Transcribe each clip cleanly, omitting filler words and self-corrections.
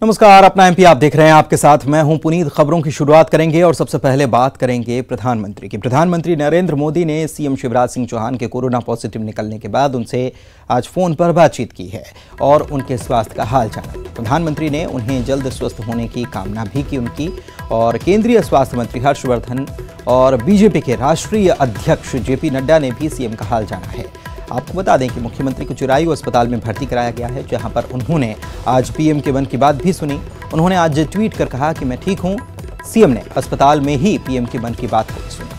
नमस्कार, अपना एमपी आप देख रहे हैं। आपके साथ मैं हूं पुनीत। खबरों की शुरुआत करेंगे और सबसे पहले बात करेंगे प्रधानमंत्री की। प्रधानमंत्री नरेंद्र मोदी ने सीएम शिवराज सिंह चौहान के कोरोना पॉजिटिव निकलने के बाद उनसे आज फोन पर बातचीत की है और उनके स्वास्थ्य का हाल जाना। प्रधानमंत्री ने उन्हें जल्द स्वस्थ होने की कामना भी की उनकी। और केंद्रीय स्वास्थ्य मंत्री हर्षवर्धन और बीजेपी के राष्ट्रीय अध्यक्ष जेपी नड्डा ने भी सीएम का हाल जाना है। आपको बता दें कि मुख्यमंत्री को चिरायू अस्पताल में भर्ती कराया गया है, जहां पर उन्होंने आज पीएम के मन की बात भी सुनी। उन्होंने आज ट्वीट कर कहा कि मैं ठीक हूं। सीएम ने अस्पताल में ही पीएम के मन की बात को भी सुना।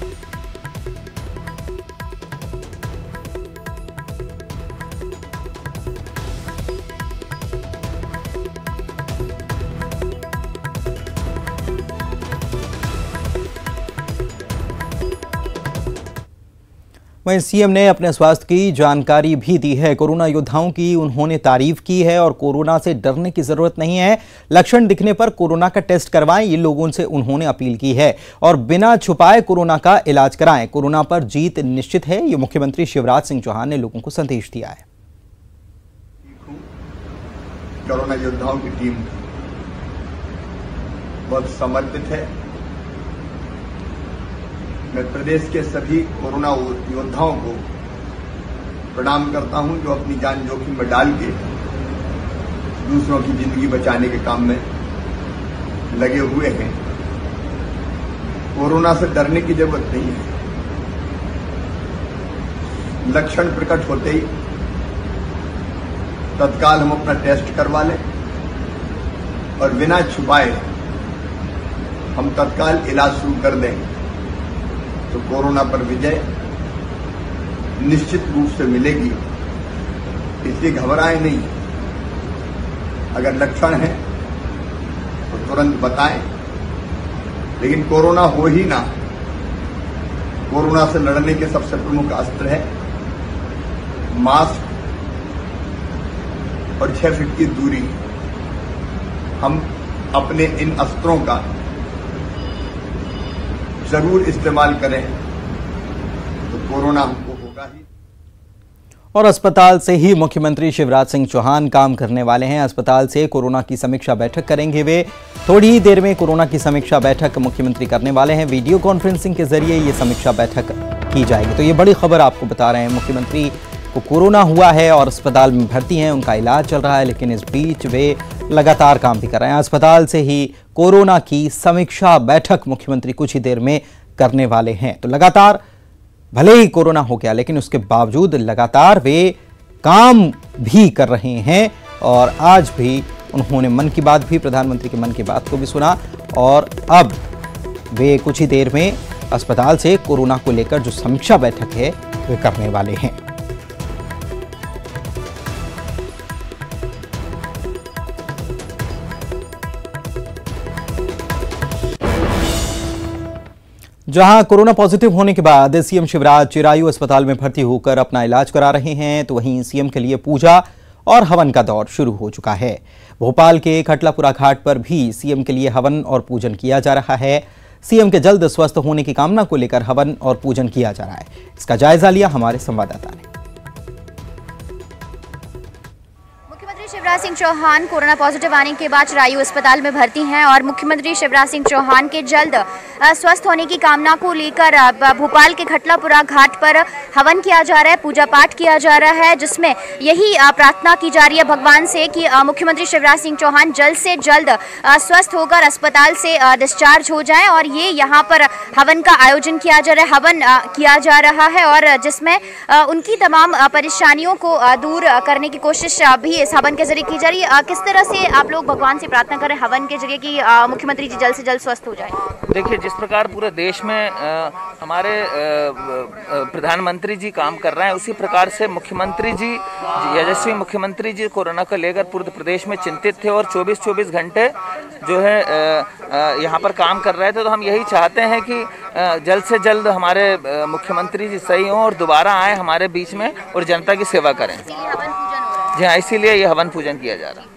वहीं सीएम ने अपने स्वास्थ्य की जानकारी भी दी है। कोरोना योद्धाओं की उन्होंने तारीफ की है और कोरोना से डरने की जरूरत नहीं है। लक्षण दिखने पर कोरोना का टेस्ट करवाएं, ये लोगों से उन्होंने अपील की है। और बिना छुपाए कोरोना का इलाज कराएं। कोरोना पर जीत निश्चित है, ये मुख्यमंत्री शिवराज सिंह चौहान ने लोगों को संदेश दिया है। कोरोना योद्धाओं की टीम बहुत समर्पित है। मैं प्रदेश के सभी कोरोना योद्धाओं को प्रणाम करता हूं, जो अपनी जान जोखिम में डाल के दूसरों की जिंदगी बचाने के काम में लगे हुए हैं। कोरोना से डरने की जरूरत नहीं है। लक्षण प्रकट होते ही तत्काल हम अपना टेस्ट करवा लें और बिना छुपाए हम तत्काल इलाज शुरू कर दें तो कोरोना पर विजय निश्चित रूप से मिलेगी। इसलिए घबराएं नहीं। अगर लक्षण है तो तुरंत बताएं, लेकिन कोरोना हो ही ना। कोरोना से लड़ने के सबसे प्रमुख अस्त्र है मास्क और 6 फीट की दूरी। हम अपने इन अस्त्रों का जरूर इस्तेमाल करें तो कोरोना हमको होगा ही। और अस्पताल से ही मुख्यमंत्री शिवराज सिंह चौहान काम करने वाले हैं। अस्पताल से कोरोना की समीक्षा बैठक करेंगे वे। थोड़ी ही देर में कोरोना की समीक्षा बैठक मुख्यमंत्री करने वाले हैं। वीडियो कॉन्फ्रेंसिंग के जरिए ये समीक्षा बैठक की जाएगी। तो ये बड़ी खबर आपको बता रहे हैं। मुख्यमंत्री को कोरोना हुआ है और अस्पताल में भर्ती हैं, उनका इलाज चल रहा है, लेकिन इस बीच वे लगातार काम भी कर रहे हैं। अस्पताल से ही कोरोना की समीक्षा बैठक मुख्यमंत्री कुछ ही देर में करने वाले हैं। तो लगातार भले ही कोरोना हो गया, लेकिन उसके बावजूद लगातार वे काम भी कर रहे हैं। और आज भी उन्होंने मन की बात भी, प्रधानमंत्री के मन की बात को भी सुना। और अब वे कुछ ही देर में अस्पताल से कोरोना को लेकर जो समीक्षा बैठक है वे करने वाले हैं। जहां कोरोना पॉजिटिव होने के बाद सीएम शिवराज चिरायू अस्पताल में भर्ती होकर अपना इलाज करा रहे हैं, तो वहीं सीएम के लिए पूजा और हवन का दौर शुरू हो चुका है। भोपाल के खटलापुरा घाट पर भी सीएम के लिए हवन और पूजन किया जा रहा है। सीएम के जल्द स्वस्थ होने की कामना को लेकर हवन और पूजन किया जा रहा है। इसका जायजा लिया हमारे संवाददाता ने। शिवराज सिंह चौहान कोरोना पॉजिटिव आने के बाद चिरायू अस्पताल में भर्ती हैं और मुख्यमंत्री शिवराज सिंह चौहान के जल्द स्वस्थ होने की कामना को लेकर भोपाल के खटलापुरा घाट पर हवन किया जा रहा है, पूजा पाठ किया जा रहा है, जिसमें यही प्रार्थना की जा रही है भगवान से कि मुख्यमंत्री शिवराज सिंह चौहान जल्द से जल्द स्वस्थ होकर अस्पताल से डिस्चार्ज हो जाएं। और ये यहाँ पर हवन का आयोजन किया जा रहा है, हवन किया जा रहा है और जिसमें उनकी तमाम परेशानियों को दूर करने की कोशिश भी इस हवन के जरिए की जा रही है। किस तरह से आप लोग भगवान से प्रार्थना करें हवन के जरिए कि मुख्यमंत्री जी जल्द से जल्द स्वस्थ हो जाए? देखिए, जिस प्रकार पूरे देश में हमारे प्रधानमंत्री जी काम कर रहे हैं, उसी प्रकार से मुख्यमंत्री जी, यशस्वी मुख्यमंत्री जी कोरोना को लेकर पूरे प्रदेश में चिंतित थे और 24 घंटे जो है यहाँ पर काम कर रहे थे। तो हम यही चाहते हैं कि जल्द से जल्द हमारे मुख्यमंत्री जी सही हों और दोबारा आए हमारे बीच में और जनता की सेवा करें। जी हाँ, इसीलिए ये हवन पूजन किया जा रहा है।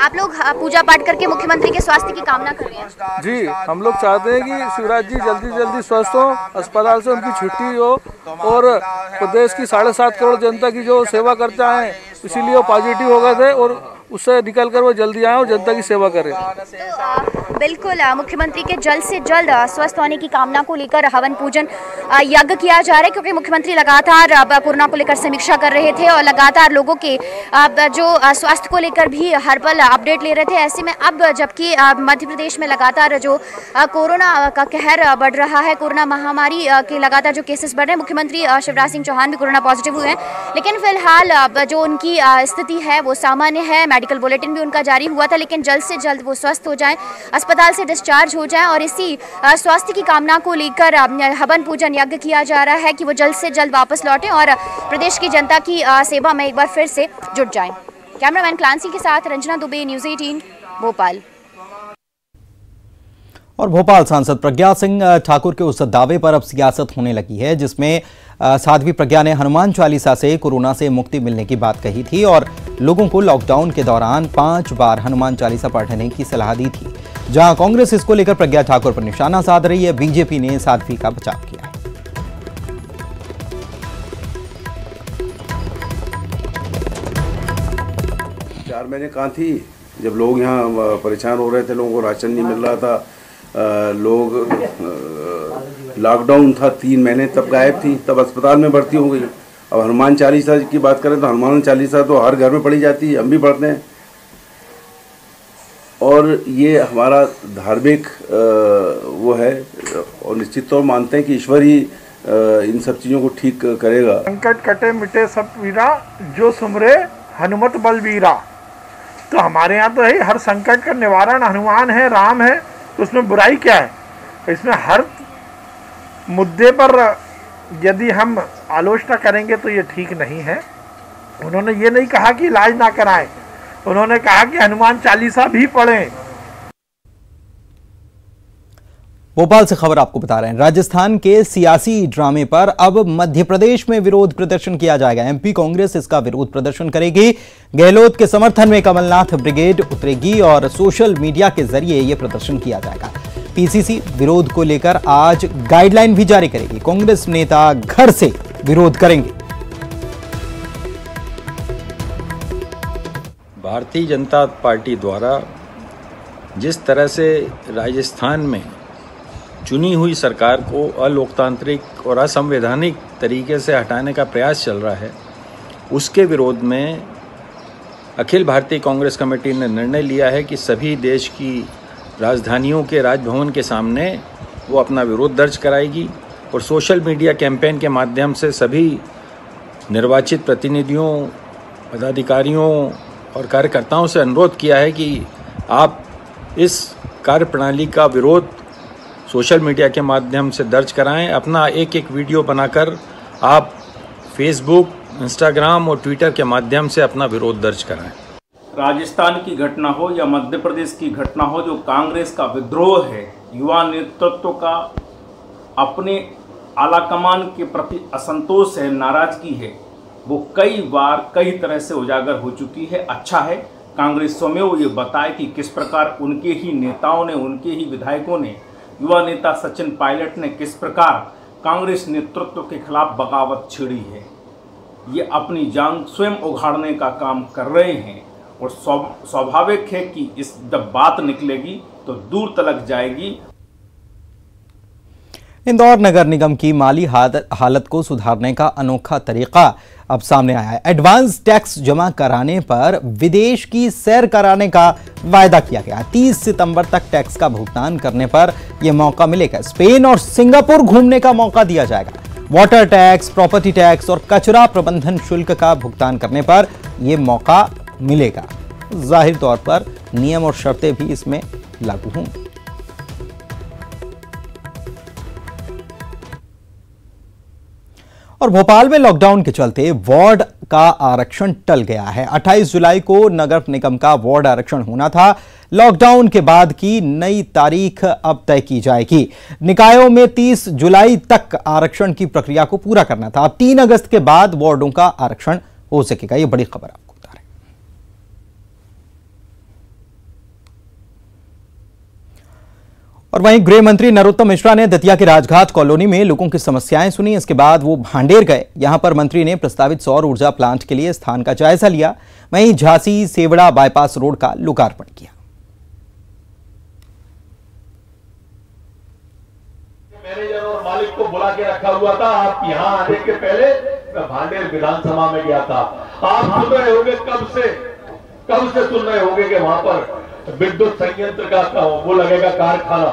आप लोग पूजा पाठ करके मुख्यमंत्री के स्वास्थ्य की कामना कर रहे हैं? जी, हम लोग चाहते हैं कि शिवराज जी जल्दी स्वस्थ हो, अस्पताल से उनकी छुट्टी हो और प्रदेश की 7.5 करोड़ जनता की जो सेवा करते हैं, इसीलिए वो पॉजिटिव हो गए थे और उससे निकल कर वो जल्दी आए और जनता की सेवा करें। तो बिल्कुल मुख्यमंत्री के जल्द से जल्द स्वस्थ होने की कामना को लेकर हवन पूजन यज्ञ किया जा रहा है, क्योंकि मुख्यमंत्री लगातार कोरोना को लेकर समीक्षा कर रहे थे और लगातार लोगों के जो स्वास्थ्य को लेकर भी हर पल अपडेट ले रहे थे। ऐसे में अब जबकि मध्य प्रदेश में लगातार जो कोरोना का कहर बढ़ रहा है, कोरोना महामारी के लगातार जो केसेस बढ़ रहे हैं, मुख्यमंत्री शिवराज सिंह चौहान भी कोरोना पॉजिटिव हुए हैं, लेकिन फिलहाल जो उनकी स्थिति है वो सामान्य है। मेडिकल बुलेटिन भी उनका जारी हुआ था, लेकिन जल्द से जल्द वो स्वस्थ हो जाएं, अस्पताल से डिस्चार्ज हो जाएं और इसी स्वास्थ्य की कामना को लेकर हवन पूजन यज्ञ किया जा रहा है कि वो जल्द से जल्द वापस लौटें और प्रदेश की जनता की सेवा में एक बार फिर से जुट जाएं। कैमरामैन क्लांसी के साथ रंजना दुबे, न्यूज़ 18 भोपाल। और भोपाल सांसद प्रज्ञा सिंह ठाकुर के उस दावे पर अब सियासत होने लगी है जिसमें साध्वी प्रज्ञा ने हनुमान चालीसा से कोरोना से मुक्ति मिलने की बात कही थी और लोगों को लॉकडाउन के दौरान 5 बार हनुमान चालीसा पढ़ने की सलाह दी थी। जहां कांग्रेस इसको लेकर प्रज्ञा ठाकुर पर निशाना साध रही है, बीजेपी ने साध्वी का बचाव किया। 4 महीने कहाँ थी जब लोग यहाँ परेशान हो रहे थे, लोगों को राशन नहीं मिल रहा था, लोग लॉकडाउन था 3 महीने, तब गायब थी, तब अस्पताल में भर्ती हो गई। अब हनुमान चालीसा की बात करें तो हनुमान चालीसा तो हर घर में पढ़ी जाती है, हम भी पढ़ते हैं और ये हमारा धार्मिक वो है और निश्चित तौर मानते हैं कि ईश्वर ही इन सब चीज़ों को ठीक करेगा। संकट कटे मिटे सब पीरा, जो सुमरे हनुमत बलबीरा। तो हमारे यहाँ तो है हर संकट का निवारण हनुमान है, राम है, तो उसमें बुराई क्या है? इसमें हर मुद्दे पर यदि हम आलोचना करेंगे तो ये ठीक नहीं है। उन्होंने ये नहीं कहा कि इलाज ना कराएं, उन्होंने कहा कि हनुमान चालीसा भी पढ़ें। भोपाल से खबर आपको बता रहे हैं, राजस्थान के सियासी ड्रामे पर अब मध्य प्रदेश में विरोध प्रदर्शन किया जाएगा। एमपी कांग्रेस इसका विरोध प्रदर्शन करेगी। गहलोत के समर्थन में कमलनाथ ब्रिगेड उतरेगी और सोशल मीडिया के जरिए यह प्रदर्शन किया जाएगा। पीसीसी विरोध को लेकर आज गाइडलाइन भी जारी करेगी। कांग्रेस नेता घर से विरोध करेंगे। भारतीय जनता पार्टी द्वारा जिस तरह से राजस्थान में चुनी हुई सरकार को अलोकतांत्रिक और असंवैधानिक तरीके से हटाने का प्रयास चल रहा है, उसके विरोध में अखिल भारतीय कांग्रेस कमेटी ने निर्णय लिया है कि सभी देश की राजधानियों के राजभवन के सामने वो अपना विरोध दर्ज कराएगी और सोशल मीडिया कैंपेन के माध्यम से सभी निर्वाचित प्रतिनिधियों, पदाधिकारियों और कार्यकर्ताओं से अनुरोध किया है कि आप इस कार्यप्रणाली का विरोध सोशल मीडिया के माध्यम से दर्ज कराएं। अपना एक वीडियो बनाकर आप फेसबुक, इंस्टाग्राम और ट्विटर के माध्यम से अपना विरोध दर्ज कराएं। राजस्थान की घटना हो या मध्य प्रदेश की घटना हो, जो कांग्रेस का विद्रोह है, युवा नेतृत्व का अपने आलाकमान के प्रति असंतोष है, नाराजगी है, वो कई बार कई तरह से उजागर हो चुकी है। अच्छा है कांग्रेस स्वयं ये बताए कि किस प्रकार उनके ही नेताओं ने, उनके ही विधायकों ने, युवा नेता सचिन पायलट ने किस प्रकार कांग्रेस नेतृत्व के खिलाफ बगावत छिड़ी है। ये अपनी जान स्वयं उघाड़ने का काम कर रहे हैं और स्वाभाविक है कि इस जब बात निकलेगी तो दूर तलक जाएगी। इंदौर नगर निगम की माली हालत को सुधारने का अनोखा तरीका अब सामने आया है। एडवांस टैक्स जमा कराने पर विदेश की सैर कराने का वायदा किया गया। 30 सितंबर तक टैक्स का भुगतान करने पर यह मौका मिलेगा। स्पेन और सिंगापुर घूमने का मौका दिया जाएगा। वाटर टैक्स, प्रॉपर्टी टैक्स और कचरा प्रबंधन शुल्क का भुगतान करने पर यह मौका मिलेगा। जाहिर तौर पर नियम और शर्तें भी इसमें लागू होंगी। और भोपाल में लॉकडाउन के चलते वार्ड का आरक्षण टल गया है। 28 जुलाई को नगर निगम का वार्ड आरक्षण होना था। लॉकडाउन के बाद की नई तारीख अब तय की जाएगी। निकायों में 30 जुलाई तक आरक्षण की प्रक्रिया को पूरा करना था। अब 3 अगस्त के बाद वार्डों का आरक्षण हो सकेगा। यह बड़ी खबर आपको बता रहे हैं। और वहीं गृह मंत्री नरोत्तम मिश्रा ने दतिया के राजघाट कॉलोनी में लोगों की समस्याएं सुनी। इसके बाद वो भांडेर गए। यहां पर मंत्री ने प्रस्तावित सौर ऊर्जा प्लांट के लिए स्थान का जायजा लिया। वहीं झांसी सेवड़ा बाईपास रोड का लोकार्पण किया। मैनेजर और मालिक को बुला के रखा हुआ था। आप यहाँ आने के पहले मैं भांडेर विधानसभा में गया था। आप सुन रहे होंगे कब से सुन रहे होंगे कि वहां पर विद्युत संयंत्र का वो लगेगा कारखाना,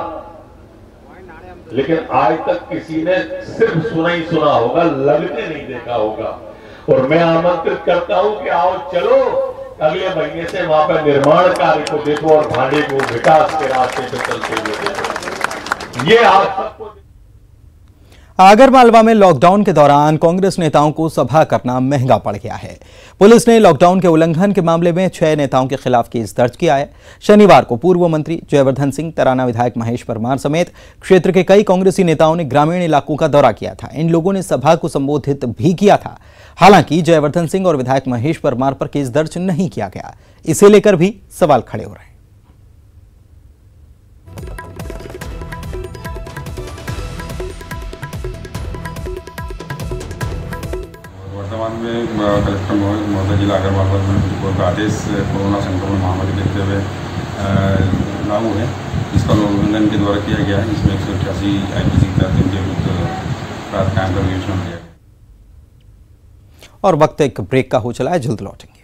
लेकिन आज तक किसी ने सिर्फ सुना ही सुना होगा, लगते नहीं देखा होगा। और मैं आमंत्रित करता हूं कि आओ चलो अगले महीने से वहां पर निर्माण कार्य को देखो और भांडे को विकास के रास्ते पे चलते हुए देखो। ये आप सबको। आगरमालवा में लॉकडाउन के दौरान कांग्रेस नेताओं को सभा करना महंगा पड़ गया है। पुलिस ने लॉकडाउन के उल्लंघन के मामले में 6 नेताओं के खिलाफ केस दर्ज किया है। शनिवार को पूर्व मंत्री जयवर्धन सिंह, तराना विधायक महेश परमार समेत क्षेत्र के कई कांग्रेसी नेताओं ने ग्रामीण इलाकों का दौरा किया था। इन लोगों ने सभा को संबोधित भी किया था। हालांकि जयवर्धन सिंह और विधायक महेश परमार पर केस दर्ज नहीं किया गया। इसे लेकर भी सवाल खड़े हो रहे हैं। वर्तमान में कलेक्टर महोदय जिला आगरमालवा का आदेश कोरोना संक्रमण महामारी देखते हुए लागू है, जिसका उल्लंघन के द्वारा किया गया है। इसमें 188 IPC के तहत इनके विरुद्ध अपराध कायम करने की योजना किया गया। और वक्त एक ब्रेक का हो चला है, जल्द लौटेंगे।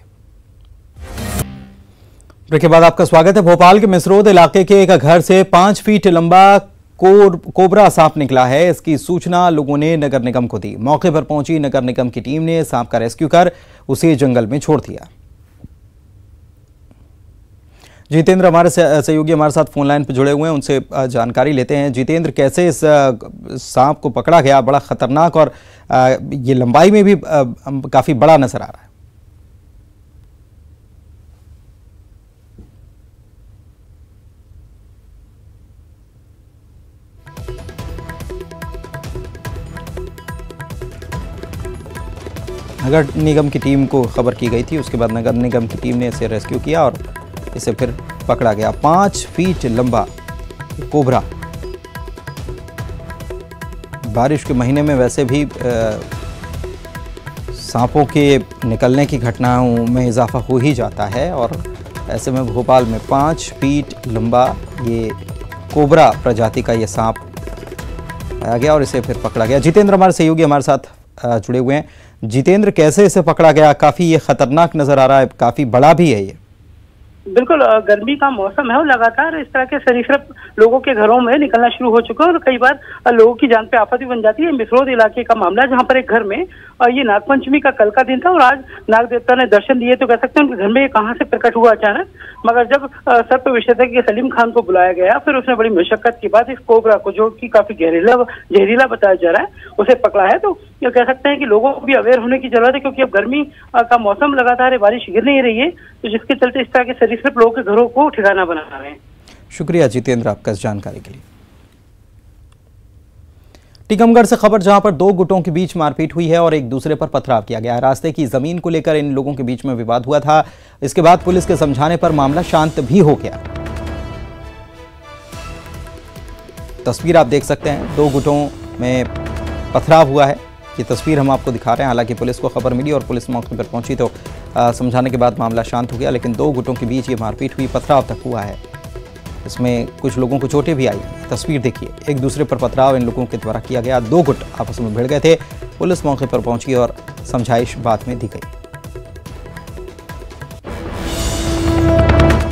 ब्रेक के बाद आपका स्वागत है। भोपाल के मिसरोद इलाके के एक घर से 5 फीट लंबा कोबरा सांप निकला है। इसकी सूचना लोगों ने नगर निगम को दी। मौके पर पहुंची नगर निगम की टीम ने सांप का रेस्क्यू कर उसे जंगल में छोड़ दिया। जितेंद्र हमारे सहयोगी हमारे साथ फोन लाइन पर जुड़े हुए हैं, उनसे जानकारी लेते हैं। जितेंद्र, कैसे इस सांप को पकड़ा गया? बड़ा खतरनाक और ये लंबाई में भी काफी बड़ा नजर आ रहा है। नगर निगम की टीम को खबर की गई थी, उसके बाद नगर निगम की टीम ने इसे रेस्क्यू किया और इसे फिर पकड़ा गया। 5 फीट लंबा कोबरा। बारिश के महीने में वैसे भी सांपों के निकलने की घटनाओं में इजाफा हो ही जाता है और ऐसे में भोपाल में 5 फीट लंबा ये कोबरा प्रजाति का ये सांप पाया गया और इसे फिर पकड़ा गया। जितेंद्र हमारे सहयोगी हमारे साथ जुड़े हुए हैं। जितेंद्र, कैसे इसे पकड़ा गया? काफी ये खतरनाक नजर आ रहा है, काफी बड़ा भी है ये। बिल्कुल, गर्मी का मौसम है और लगातार इस तरह के सरीसृप लोगों के घरों में निकलना शुरू हो चुका है और कई बार लोगों की जान पे आफत भी बन जाती है। मिसरोद इलाके का मामला है, जहां पर एक घर में ये नागपंचमी का कल का दिन था और आज नाग देवता ने दर्शन दिए, तो कह सकते हैं उनके घर में ये कहां से प्रकट हुआ अचानक। मगर जब सर्प विशेषज्ञ सलीम खान को बुलाया गया, फिर उसने बड़ी मशक्कत के बाद इस कोबरा को, जो कि काफी जहरीला बताया जा रहा है, उसे पकड़ा है। तो ये कह सकते हैं कि लोगों को भी अवेयर होने की जरूरत है, क्योंकि अब गर्मी का मौसम लगातार है, बारिश गिर नहीं रही है, तो जिसके चलते इस तरह के सरीसृप लोगों के घरों को ठिकाना बना रहे हैं। शुक्रिया जितेंद्र आपका इस जानकारी के लिए। टीकमगढ़ से खबर, जहां पर 2 गुटों के बीच मारपीट हुई है और एक दूसरे पर पथराव किया गया। रास्ते की जमीन को लेकर इन लोगों के बीच में विवाद हुआ था। इसके बाद पुलिस के समझाने पर मामला शांत भी हो गया। तस्वीर आप देख सकते हैं, 2 गुटों में पथराव हुआ है। ये तस्वीर हम आपको दिखा रहे हैं। हालांकि पुलिस को खबर मिली और पुलिस मौके पर पहुंची तो समझाने के बाद मामला शांत हो गया, लेकिन 2 गुटों के बीच ये मारपीट हुई, पथराव तक हुआ है। इसमें कुछ लोगों को चोटें भी आई। तस्वीर देखिए, एक दूसरे पर पथराव इन लोगों के द्वारा किया गया। 2 गुट आपस में भिड़ गए थे। पुलिस मौके पर पहुंची और समझाइश बाद में दी गई।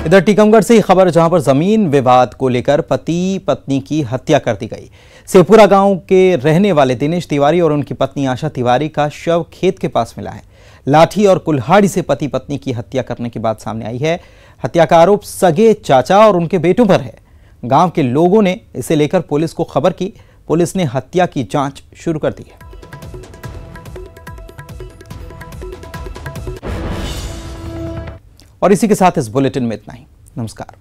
इधर टीकमगढ़ से ही खबर, जहां पर जमीन विवाद को लेकर पति पत्नी की हत्या कर दी गई। सेपुरा गांव के रहने वाले दिनेश तिवारी और उनकी पत्नी आशा तिवारी का शव खेत के पास मिला है। लाठी और कुल्हाड़ी से पति पत्नी की हत्या करने की बात सामने आई है। हत्या का आरोप सगे चाचा और उनके बेटों पर है। गांव के लोगों ने इसे लेकर पुलिस को खबर की। पुलिस ने हत्या की जांच शुरू कर दी है। और इसी के साथ इस बुलेटिन में इतना ही। नमस्कार।